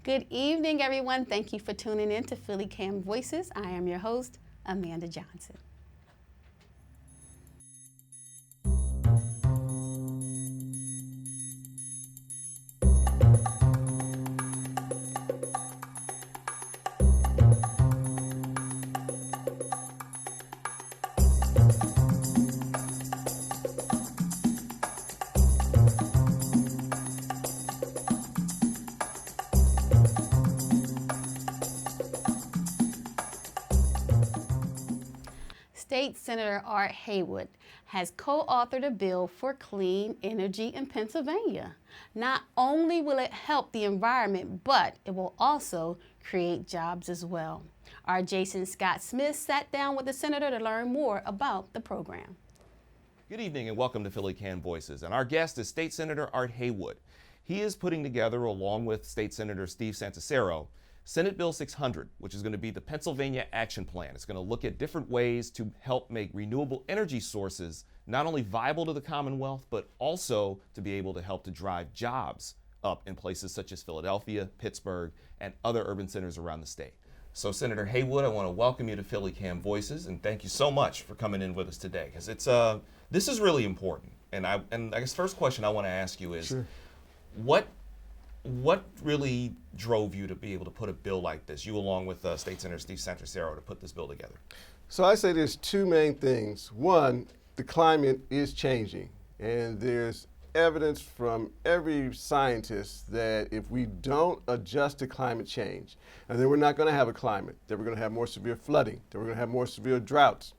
Good evening, everyone. Thank you for tuning in to PhillyCAM Voices. I am your host, Amanda Johnson. State Senator Art Haywood has co-authored a bill for clean energy in Pennsylvania. Not only will it help the environment, but it will also create jobs as well. Our Jason Scott Smith sat down with the senator to learn more about the program. Good evening and welcome to PhillyCAM Voices. And our guest is State Senator Art Haywood. He is putting together, along with State Senator Steve Santisero, Senate Bill 600, which is going to be the Pennsylvania Action Plan. It's going to look at different ways to help make renewable energy sources not only viable to the Commonwealth, but also to be able to help to drive jobs up in places such as Philadelphia, Pittsburgh, and other urban centers around the state. So Senator Haywood, I want to welcome you to PhillyCAM Voices, and thank you so much for coming in with us today, because this is really important. And I guess first question I want to ask you is, Sure. What really drove you to be able to put a bill like this, you along with State Senator Steve Santisero, to put this bill together? So I say there's two main things. One, the climate is changing, and there's evidence from every scientist that if we don't adjust to climate change, and then we're not going to have a climate, that we're going to have more severe flooding, that we're going to have more severe droughts,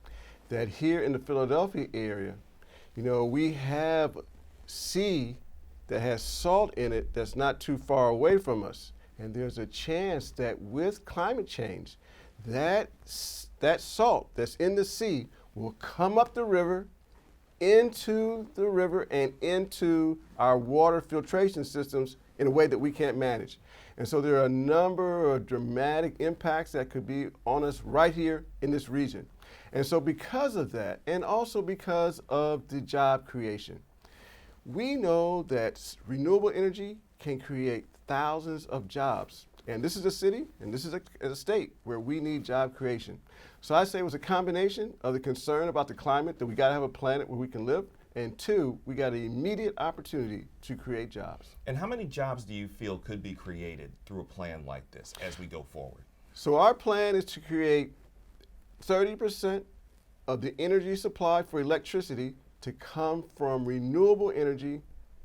that here in the Philadelphia area, we have sea that has salt in it that's not too far away from us. And there's a chance that with climate change, that salt that's in the sea will come up the river, into the river, and into our water filtration systems in a way that we can't manage. And so there are a number of dramatic impacts that could be on us right here in this region. And so because of that, and also because of the job creation, we know that renewable energy can create thousands of jobs. And this is a city, and this is a state where we need job creation. So I say it was a combination of the concern about the climate, that we got to have a planet where we can live, and two, we got an immediate opportunity to create jobs. And how many jobs do you feel could be created through a plan like this as we go forward? So our plan is to create 30% of the energy supply for electricity to come from renewable energy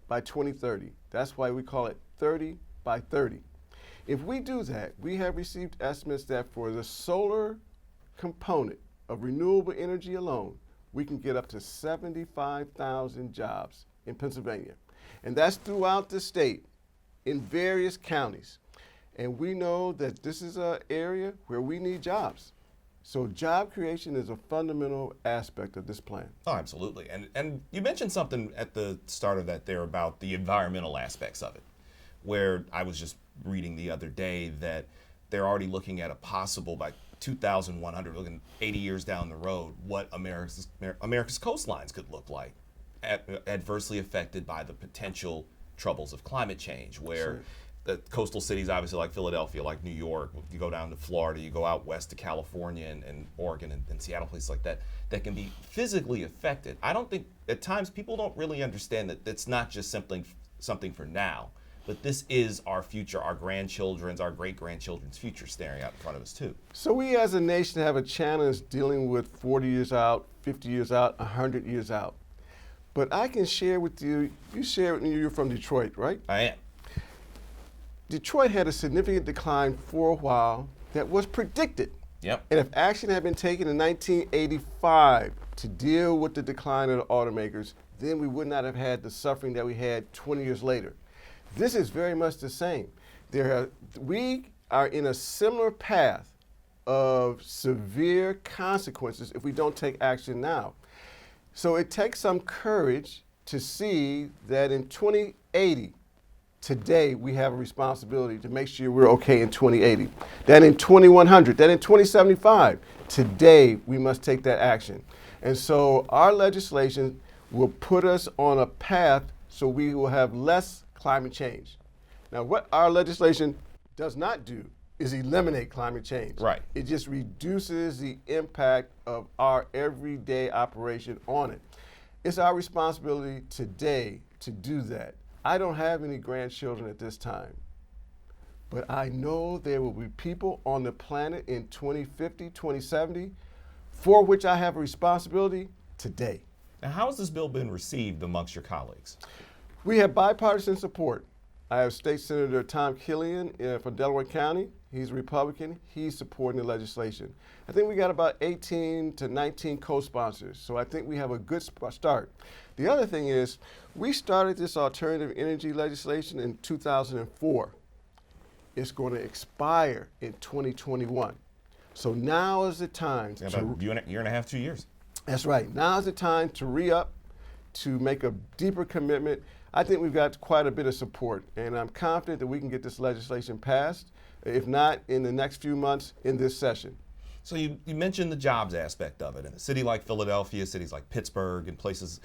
by 2030. That's why we call it 30 by 30. If we do that, we have received estimates that for the solar component of renewable energy alone, we can get up to 75,000 jobs in Pennsylvania. And that's throughout the state in various counties. And we know that this is an area where we need jobs. So job creation is a fundamental aspect of this plan. Oh, absolutely. And you mentioned something at the start of that there about the environmental aspects of it, where I was just reading the other day that they're already looking at a possible, by 2100, looking 80 years down the road, what America's coastlines could look like, adversely affected by the potential troubles of climate change, where Sure. the coastal cities, obviously like Philadelphia, like New York, you go down to Florida, you go out west to California and Oregon and Seattle, places like that, that can be physically affected. I don't think, at times, people don't really understand that it's not just something for now, but this is our future, our grandchildren's, our great-grandchildren's future staring out in front of us too. So we as a nation have a challenge dealing with 40 years out, 50 years out, 100 years out. But I can share with you, you're from Detroit, right? I am. Detroit had a significant decline for a while that was predicted. Yep. And if action had been taken in 1985 to deal with the decline of the automakers, then we would not have had the suffering that we had 20 years later. This is very much the same. We are in a similar path of severe consequences if we don't take action now. So it takes some courage to see that in 2080, today we have a responsibility to make sure we're okay in 2080. That in 2100, that in 2075, today we must take that action. And so our legislation will put us on a path so we will have less climate change. Now what our legislation does not do is eliminate climate change. Right. It just reduces the impact of our everyday operation on it. It's our responsibility today to do that. I don't have any grandchildren at this time, but I know there will be people on the planet in 2050, 2070, for which I have a responsibility today. Now, how has this bill been received amongst your colleagues? We have bipartisan support. I have State Senator Tom Killian from Delaware County. He's a Republican. He's supporting the legislation. I think we got about 18 to 19 co-sponsors, so I think we have a good start. The other thing is, we started this alternative energy legislation in 2004. It's going to expire in 2021. So now is the time About a year and a half, 2 years. That's right. Now is the time to re-up, to make a deeper commitment. I think we've got quite a bit of support, and I'm confident that we can get this legislation passed, if not in the next few months, in this session. So you mentioned the jobs aspect of it. In a city like Philadelphia, cities like Pittsburgh, and places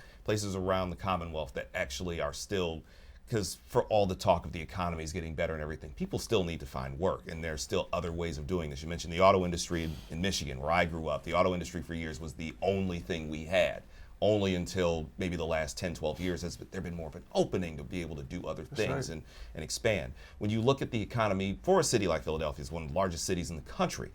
around the Commonwealth that actually are still, because for all the talk of the economy is getting better and everything, people still need to find work, and there's still other ways of doing this. You mentioned the auto industry in Michigan, where I grew up. The auto industry for years was the only thing we had. Only until maybe the last 10, 12 years has there been more of an opening to be able to do other things and expand. When you look at the economy for a city like Philadelphia, it's one of the largest cities in the country,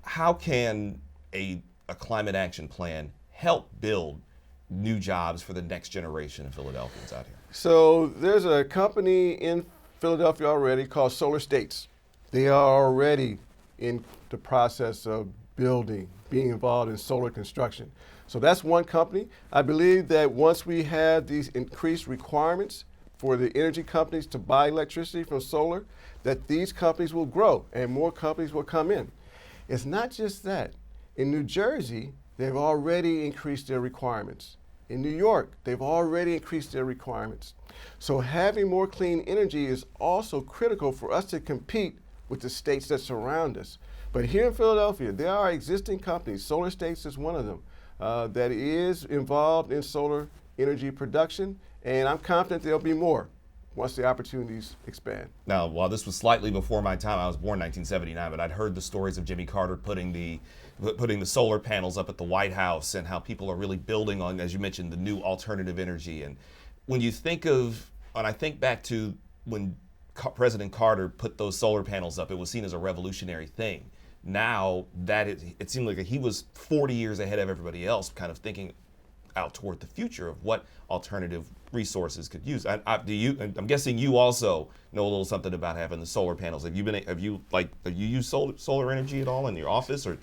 how can a climate action plan help build new jobs for the next generation of Philadelphians out here? So there's a company in Philadelphia already called Solar States. They are already in the process of being involved in solar construction. So that's one company. I believe that once we have these increased requirements for the energy companies to buy electricity from solar, that these companies will grow and more companies will come in. It's not just that. In New Jersey, they've already increased their requirements. In New York, they've already increased their requirements. So having more clean energy is also critical for us to compete with the states that surround us. But here in Philadelphia, there are existing companies, Solar States is one of them, that is involved in solar energy production, and I'm confident there'll be more once the opportunities expand. Now, while this was slightly before my time, I was born in 1979, but I'd heard the stories of Jimmy Carter putting the solar panels up at the White House and how people are really building on, as you mentioned, the new alternative energy. And when you think of, and I think back to when President Carter put those solar panels up, it was seen as a revolutionary thing. Now that it seemed like he was 40 years ahead of everybody else, kind of thinking out toward the future of what alternative resources could use. I'm guessing you also know a little something about having the solar panels. Have you used solar energy at all in your office? Or?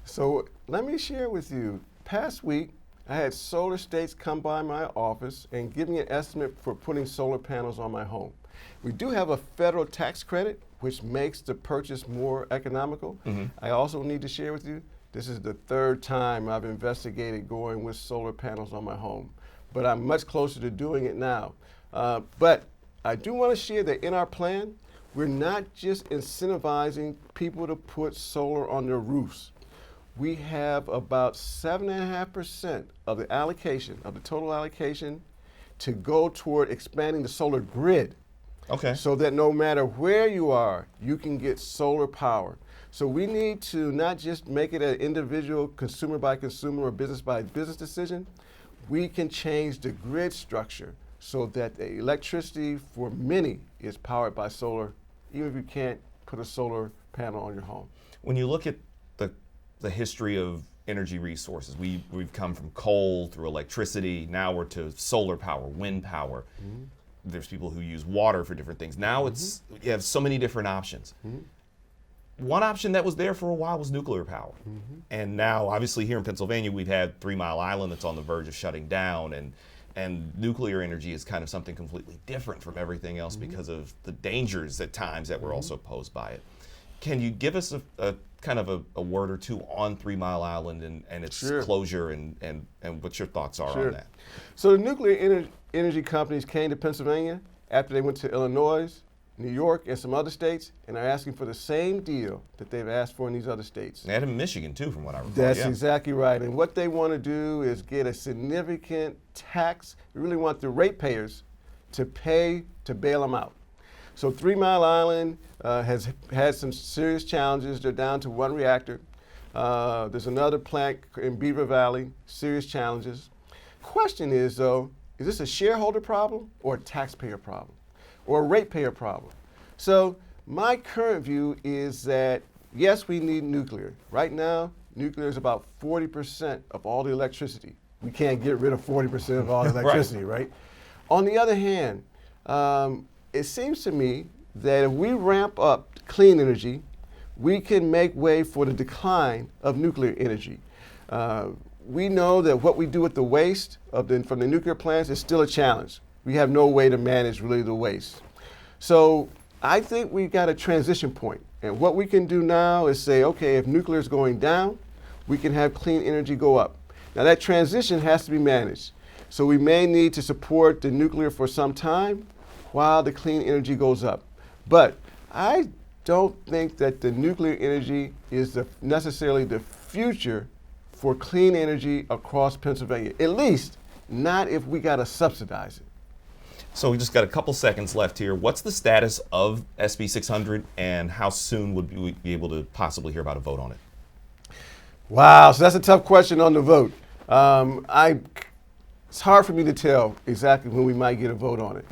So let me share with you. Past week, I had Solar States come by my office and give me an estimate for putting solar panels on my home. We do have a federal tax credit, which makes the purchase more economical. Mm-hmm. I also need to share with you, this is the third time I've investigated going with solar panels on my home, but I'm much closer to doing it now. But I do want to share that in our plan, we're not just incentivizing people to put solar on their roofs. We have about 7.5% of the allocation, of the total allocation, to go toward expanding the solar grid. Okay. So that no matter where you are, you can get solar power. So we need to not just make it an individual consumer by consumer or business by business decision. We can change the grid structure so that the electricity for many is powered by solar, even if you can't put a solar panel on your home. When you look at the history of energy resources, we've come from coal through electricity, now we're to solar power, wind power. Mm-hmm. There's people who use water for different things. Now you have so many different options. Mm-hmm. One option that was there for a while was nuclear power. Mm-hmm. And now, obviously here in Pennsylvania, we've had 3 Mile Island that's on the verge of shutting down, and nuclear energy is kind of something completely different from everything else because of the dangers at times that were also posed by it. Can you give us a kind of a word or two on 3 Mile Island and its closure and what your thoughts are on that? So the nuclear energy companies came to Pennsylvania after they went to Illinois, New York, and some other states, and are asking for the same deal that they've asked for in these other states. They had in Michigan too, from what I recall. That's exactly right. And what they want to do is get a significant tax. They really want the ratepayers to pay to bail them out. So 3 Mile Island has had some serious challenges. They're down to 1 reactor. There's another plant in Beaver Valley, serious challenges. Question is, though, is this a shareholder problem or a taxpayer problem or a ratepayer problem? So my current view is that, yes, we need nuclear. Right now, nuclear is about 40% of all the electricity. We can't get rid of 40% of all the electricity, right? On the other hand, it seems to me that if we ramp up clean energy, we can make way for the decline of nuclear energy. We know that what we do with the waste from the nuclear plants is still a challenge. We have no way to manage really the waste. So I think we've got a transition point. And what we can do now is say, okay, if nuclear is going down, we can have clean energy go up. Now that transition has to be managed. So we may need to support the nuclear for some time while the clean energy goes up. But I don't think that the nuclear energy is necessarily the future for clean energy across Pennsylvania, at least not if we got to subsidize it. So we just got a couple seconds left here. What's the status of SB 600 and how soon would we be able to possibly hear about a vote on it? Wow, so that's a tough question on the vote. It's hard for me to tell exactly when we might get a vote on it.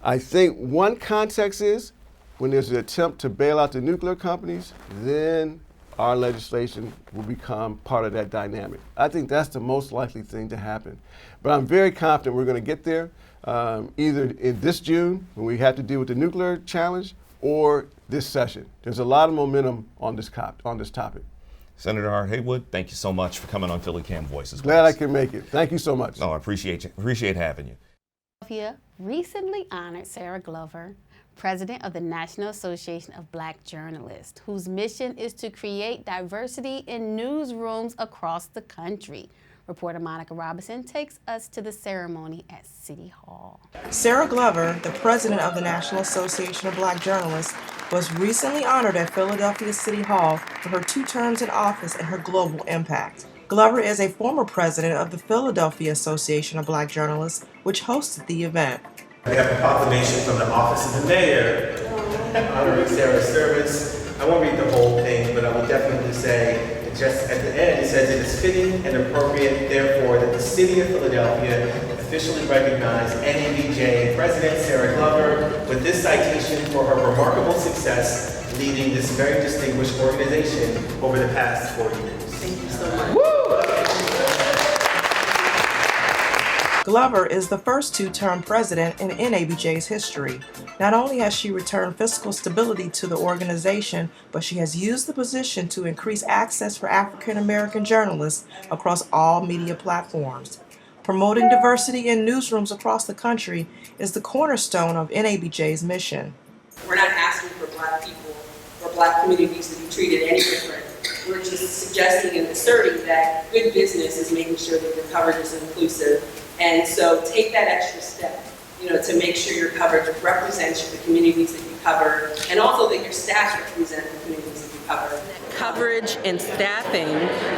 I think one context is when there's an attempt to bail out the nuclear companies, then our legislation will become part of that dynamic. I think that's the most likely thing to happen. But I'm very confident we're going to get there, either in this June, when we have to deal with the nuclear challenge, or this session. There's a lot of momentum on this topic. Senator Art Haywood, thank you so much for coming on PhillyCAM Voices. Glad I can make it. Thank you so much. No, I appreciate having you. Philadelphia recently honored Sarah Glover, president of the National Association of Black Journalists, whose mission is to create diversity in newsrooms across the country. Reporter Monica Robinson takes us to the ceremony at City Hall. Sarah Glover, the president of the National Association of Black Journalists, was recently honored at Philadelphia City Hall for her 2 terms in office and her global impact. Glover is a former president of the Philadelphia Association of Black Journalists, which hosted the event. We have a proclamation from the Office of the Mayor honoring Sarah's service. I won't read the whole thing, but I will definitely say, just at the end, it says it is fitting and appropriate, therefore, that the City of Philadelphia officially recognize NABJ President Sarah Glover with this citation for her remarkable success leading this very distinguished organization over the past 40 years. Thank you so much. Glover is the first 2-term president in NABJ's history. Not only has she returned fiscal stability to the organization, but she has used the position to increase access for African American journalists across all media platforms. Promoting diversity in newsrooms across the country is the cornerstone of NABJ's mission. We're not asking for Black people or Black communities to be treated any different. We're just suggesting and asserting that good business is making sure that your coverage is inclusive. And so take that extra step, to make sure your coverage represents the communities that you cover, and also that your staff represent the communities that you cover. Coverage and staffing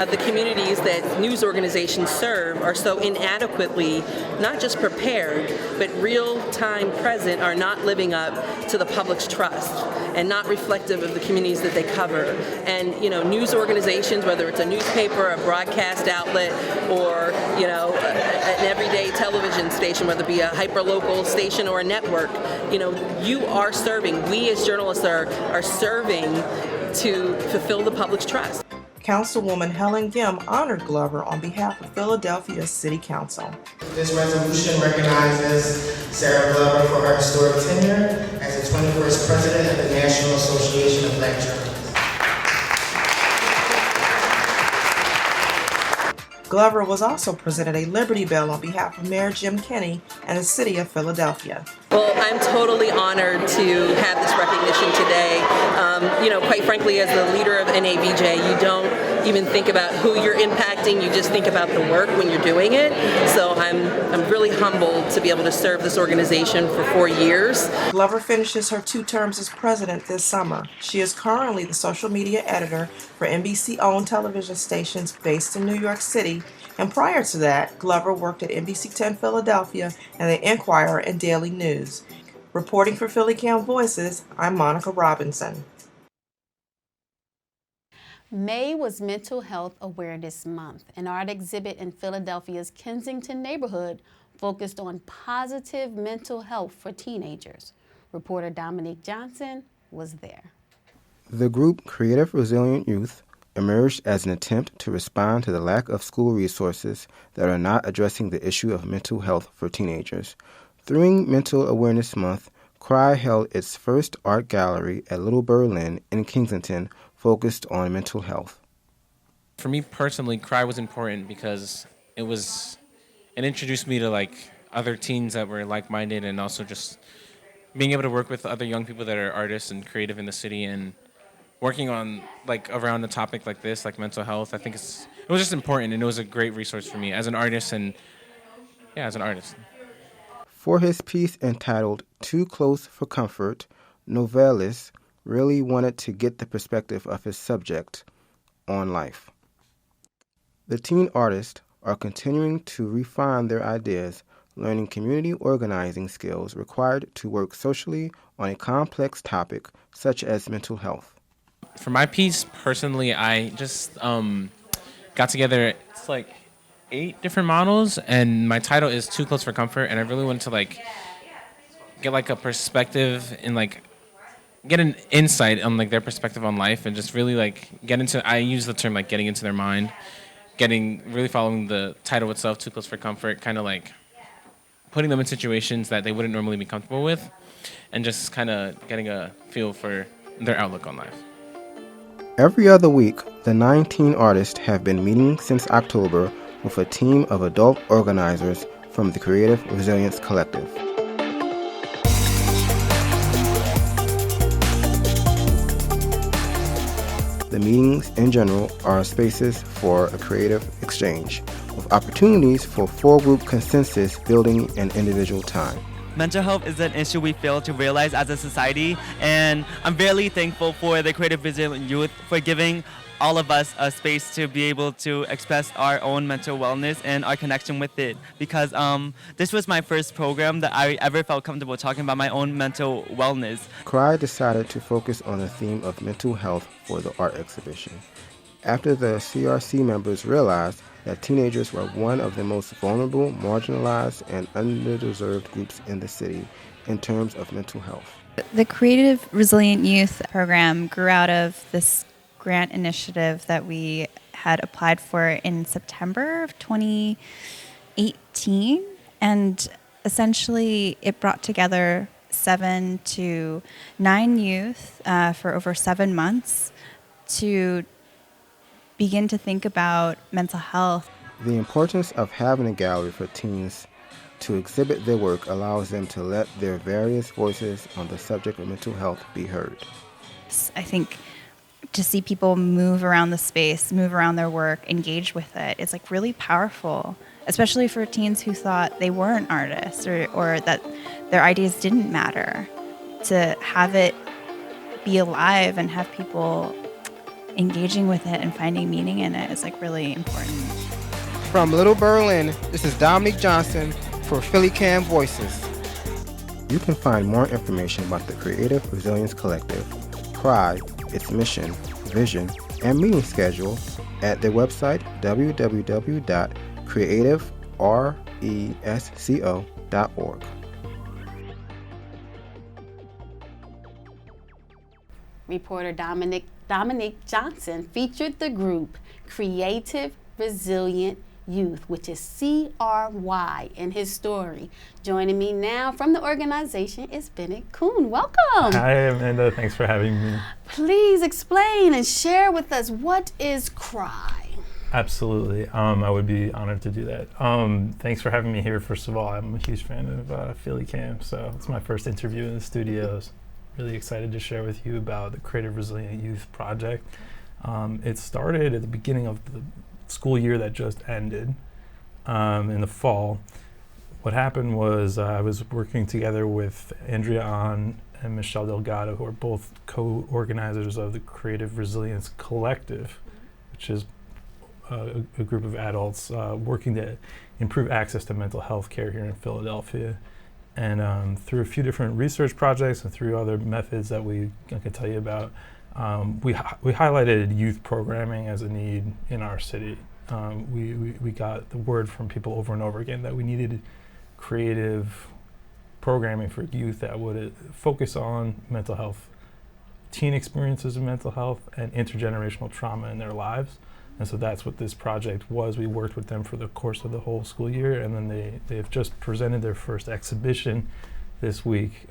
of the communities that news organizations serve are so inadequately not just prepared, but real-time present, are not living up to the public's trust and not reflective of the communities that they cover. And news organizations, whether it's a newspaper, a broadcast outlet, or an everyday television station, whether it be a hyper-local station or a network, you are serving. We as journalists are serving to fulfill the public's trust. Councilwoman Helen Gim honored Glover on behalf of Philadelphia City Council. This resolution recognizes Sarah Glover for her historic tenure as the 21st president of the National Association of Black Journalists. Glover was also presented a Liberty Bell on behalf of Mayor Jim Kenney and the City of Philadelphia. Well, I'm totally honored to have this recognition today. Quite frankly, as the leader of NABJ, you don't even think about who you're impacting, you just think about the work when you're doing it. So I'm really humbled to be able to serve this organization for 4 years. Glover finishes her 2 terms as president this summer. She is currently the social media editor for NBC-owned television stations based in New York City. And prior to that, Glover worked at NBC 10 Philadelphia and the Enquirer and Daily News. Reporting for PhillyCAM Voices, I'm Monica Robinson. May was Mental Health Awareness Month. An art exhibit in Philadelphia's Kensington neighborhood focused on positive mental health for teenagers. Reporter Dominique Johnson was there. The group Creative Resilient Youth emerged as an attempt to respond to the lack of school resources that are not addressing the issue of mental health for teenagers. During Mental Awareness Month, CRY held its first art gallery at Little Berlin in Kensington focused on mental health. For me personally, CRY was important because it introduced me to like other teens that were like-minded, and also just being able to work with other young people that are artists and creative in the city and working on like around a topic like this, like mental health. I think it was just important, and it was a great resource for me as an artist as an artist. For his piece entitled Too Close for Comfort, Novelis really wanted to get the perspective of his subject on life. The teen artists are continuing to refine their ideas, learning community organizing skills required to work socially on a complex topic such as mental health. For my piece, personally, I just got together, it's like 8 different models, and my title is Too Close for Comfort, and I really wanted to like get like a perspective and like get an insight on like their perspective on life, and just really like I use the term like getting into their mind, really following the title itself, Too Close for Comfort, kind of like putting them in situations that they wouldn't normally be comfortable with, and just kind of getting a feel for their outlook on life. Every other week, the 19 artists have been meeting since October with a team of adult organizers from the Creative Resilience Collective. The meetings in general are spaces for a creative exchange, with opportunities for four-group consensus building and individual time. Mental health is an issue we fail to realize as a society, and I'm very thankful for the Creative Resilient Youth for giving all of us a space to be able to express our own mental wellness and our connection with it, because this was my first program that I ever felt comfortable talking about my own mental wellness. CRY decided to focus on the theme of mental health for the art exhibition, after the CRC members realized that teenagers were one of the most vulnerable, marginalized, and underdeserved groups in the city in terms of mental health. The Creative Resilient Youth program grew out of this grant initiative that we had applied for in September of 2018, and essentially it brought together 7 to 9 youth for over 7 months to begin to think about mental health. The importance of having a gallery for teens to exhibit their work allows them to let their various voices on the subject of mental health be heard. I think to see people move around the space, move around their work, engage with it, it's like really powerful, especially for teens who thought they weren't artists or that their ideas didn't matter. To have it be alive and have people engaging with it and finding meaning in it is like really important. From Little Berlin, this is Dominique Johnson for PhillyCAM Voices. You can find more information about the Creative Resilience Collective, CRY, its mission, vision, and meeting schedule at their website www.creativeresco.org. Reporter Dominique Johnson featured the group Creative Resilient Youth, which is CRY, in his story. Joining me now from the organization is Bennett Kuhn. Welcome. Hi, Amanda. Thanks for having me. Please explain and share with us, what is CRY? Absolutely. I would be honored to do that. Thanks for having me here. First of all, I'm a huge fan of PhillyCAM, so it's my first interview in the studios. Really excited to share with you about the Creative Resilient Youth Project. It started at the beginning of the school year that just ended in the fall. What happened was I was working together with Andrea Ahn and Michelle Delgado, who are both co-organizers of the Creative Resilience Collective, which is a group of adults working to improve access to mental health care here in Philadelphia. And through a few different research projects and through other methods that I could tell you about, we highlighted youth programming as a need in our city. We got the word from people over and over again that we needed creative programming for youth that would focus on mental health, teen experiences of mental health, and intergenerational trauma in their lives. And so that's what this project was. We worked with them for the course of the whole school year, and then they've just presented their first exhibition this week.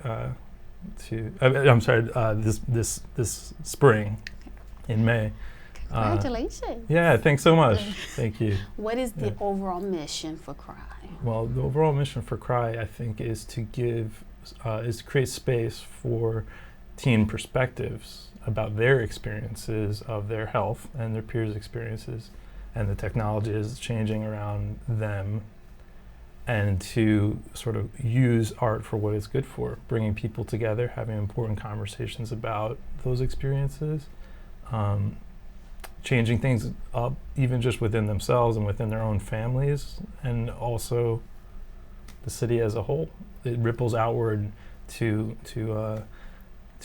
This spring in May. Congratulations. Yeah, thanks so much. Thank you. What is the overall mission for CRY? Well, the overall mission for CRY, I think, is to create space for teen perspectives about their experiences of their health and their peers' experiences, and the technology is changing around them, and to sort of use art for what it's good for, bringing people together, having important conversations about those experiences, changing things up even just within themselves and within their own families, and also the city as a whole. It ripples outward to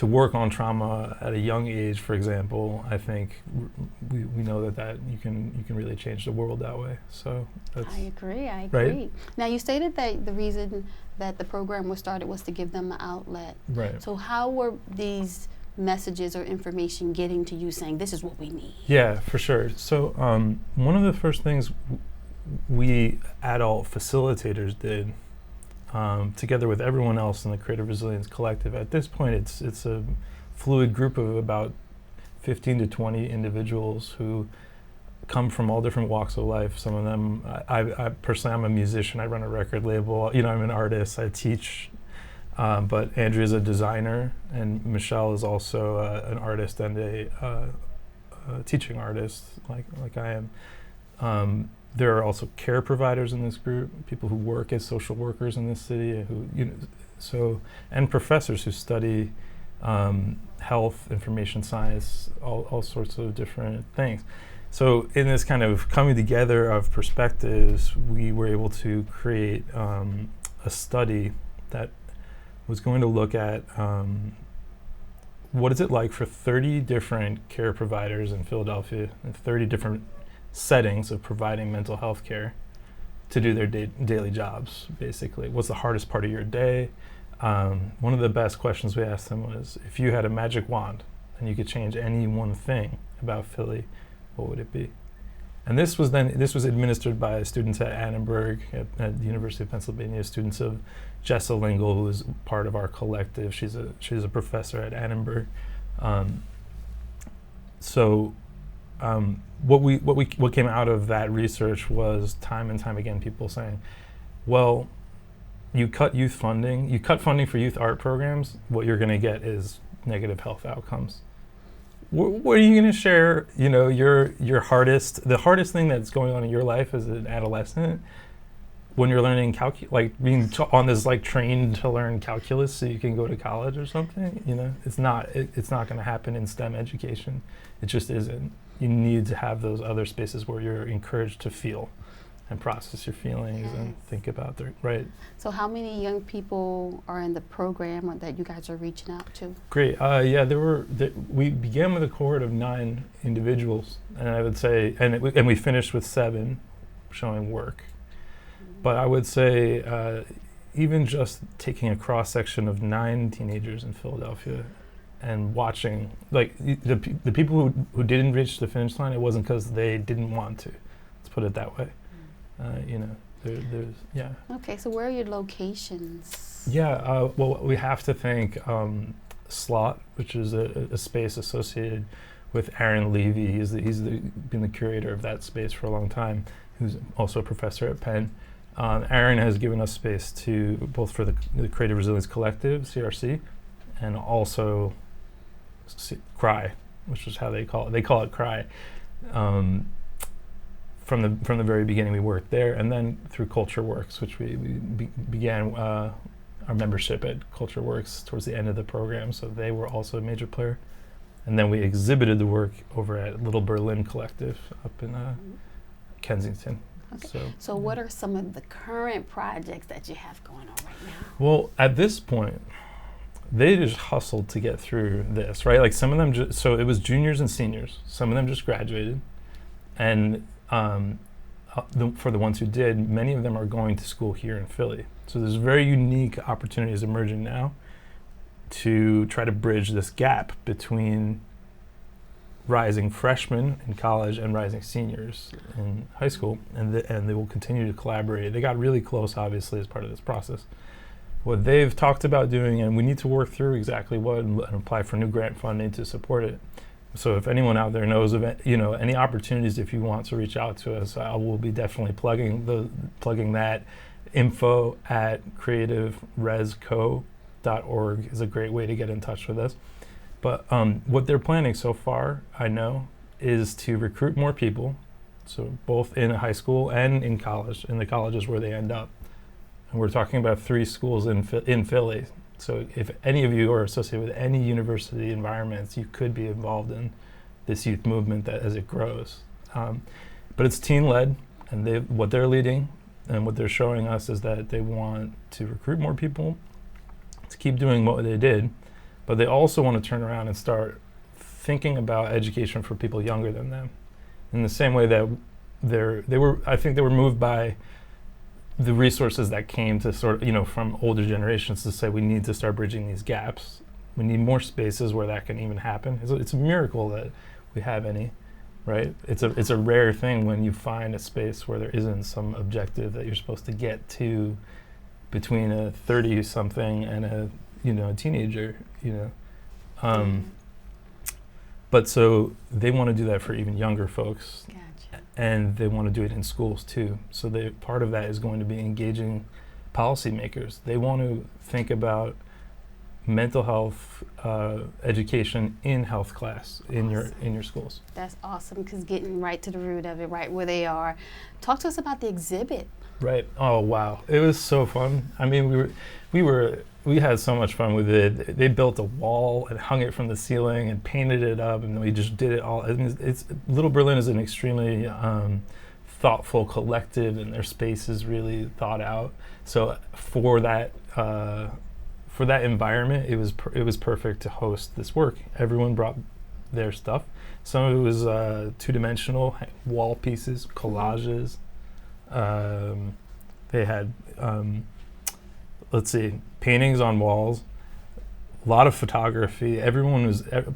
work on trauma at a young age, for example. I think we know that you can really change the world that way. So that's, I agree. right? Now, you stated that the reason that the program was started was to give them an outlet. Right. So how were these messages or information getting to you saying this is what we need? Yeah, for sure. So one of the first things we adult facilitators did, together with everyone else in the Creative Resilience Collective. At this point, it's a fluid group of about 15 to 20 individuals who come from all different walks of life. Some of them, I personally, I'm a musician. I run a record label. I'm an artist. I teach. But Andrea's a designer, and Michelle is also an artist and a teaching artist, like I am. There are also care providers in this group, people who work as social workers in this city, and professors who study health, information science, all sorts of different things. So in this kind of coming together of perspectives, we were able to create a study that was going to look at what is it like for 30 different care providers in Philadelphia in 30 different settings of providing mental health care to do their daily jobs, basically. What's the hardest part of your day? One of the best questions we asked them was, if you had a magic wand and you could change any one thing about Philly, what would it be? And this was administered by students at Annenberg at the University of Pennsylvania, students of Jessa Lingle, who is part of our collective. She's a professor at Annenberg. What came out of that research was time and time again people saying, well, you cut youth funding, you cut funding for youth art programs, what you're going to get is negative health outcomes. What are you going to share, the hardest thing that's going on in your life as an adolescent when you're learning being on this trained to learn calculus so you can go to college or something? It's not going to happen in STEM education. It just isn't. You need to have those other spaces where you're encouraged to feel and process your feelings and think about right. So how many young people are in the program that you guys are reaching out to? Great. We began with a cohort of 9 individuals, and I would say, and we finished with 7 showing work. But I would say even just taking a cross section of 9 teenagers in Philadelphia and watching, the people who didn't reach the finish line, it wasn't because they didn't want to. Let's put it that way. Okay, so where are your locations? Well, we have to thank Slot, which is a space associated with Aaron Levy. He's been the curator of that space for a long time, who's also a professor at Penn. Aaron has given us space to both for the Creative Resilience Collective, CRC, and also CRY, which is how they call it. They call it CRY. From the very beginning, we worked there, and then through Culture Works, which we began our membership at Culture Works towards the end of the program, so they were also a major player. And then we exhibited the work over at Little Berlin Collective up in Kensington. Okay. So what are some of the current projects that you have going on right now? Well, at this point, they just hustled to get through this, right? Like some of them, so it was juniors and seniors. Some of them just graduated. And for the ones who did, many of them are going to school here in Philly. So there's very unique opportunities emerging now to try to bridge this gap between rising freshmen in college and rising seniors in high school, and they will continue to collaborate. They got really close, obviously, as part of this process. What they've talked about doing, and we need to work through exactly what and apply for new grant funding to support it. So if anyone out there knows of any opportunities, if you want to reach out to us, I will be definitely plugging that. Info at creativeresco.org is a great way to get in touch with us. But what they're planning so far, I know, is to recruit more people, so both in high school and in college, in the colleges where they end up. And we're talking about 3 schools in Philly. So if any of you are associated with any university environments, you could be involved in this youth movement as it grows. But it's teen-led, and what they're leading and what they're showing us is that they want to recruit more people to keep doing what they did, but they also want to turn around and start thinking about education for people younger than them. In the same way that I think they were moved by the resources that came to sort of, from older generations to say we need to start bridging these gaps. We need more spaces where that can even happen. It's a miracle that we have any, right? It's a rare thing when you find a space where there isn't some objective that you're supposed to get to between a 30-something and a teenager, But so they want to do that for even younger folks. Gotcha. And they want to do it in schools too. So part of that is going to be engaging policymakers. They want to think about mental health education in health class in your schools. That's awesome, because getting right to the root of it, right where they are. Talk to us about the exhibit. Right. Oh wow, it was so fun. I mean, we had so much fun with it. They built a wall and hung it from the ceiling and painted it up, and we just did it all. I mean, Little Berlin is an extremely thoughtful collective, and their space is really thought out. So for that environment, it was perfect to host this work. Everyone brought their stuff. Some of it was 2-dimensional wall pieces, collages. They had paintings on walls, a lot of photography.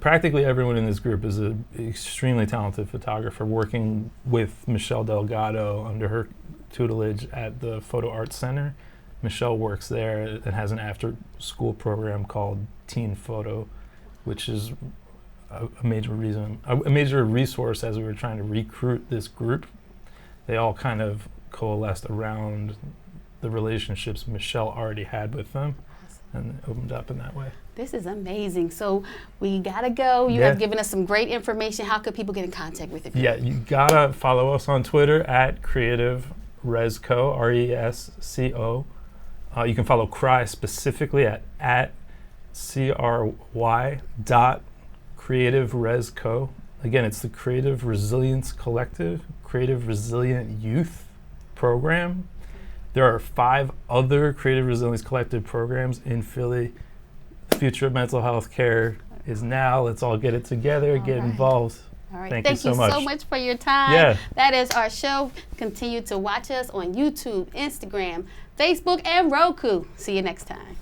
Practically everyone in this group is an extremely talented photographer, working with Michelle Delgado under her tutelage at the Photo Arts Center. Michelle works there and has an after-school program called Teen Photo, which is a major resource as we were trying to recruit this group. They all kind of coalesced around the relationships Michelle already had with them and opened up in that way. This is amazing. So we gotta go. You have given us some great information. How could people get in contact with you? Yeah, you gotta follow us on Twitter at Creative Resco, RESCO. You can follow CRY specifically at CRY.CreativeResco. Again, it's the Creative Resilience Collective, Creative Resilient Youth Program. There are 5 other Creative Resilience Collective programs in Philly. The future of mental health care is now. Let's all get it together, get involved. All right. Thank you so much for your time. Yeah. That is our show. Continue to watch us on YouTube, Instagram, Facebook, and Roku. See you next time.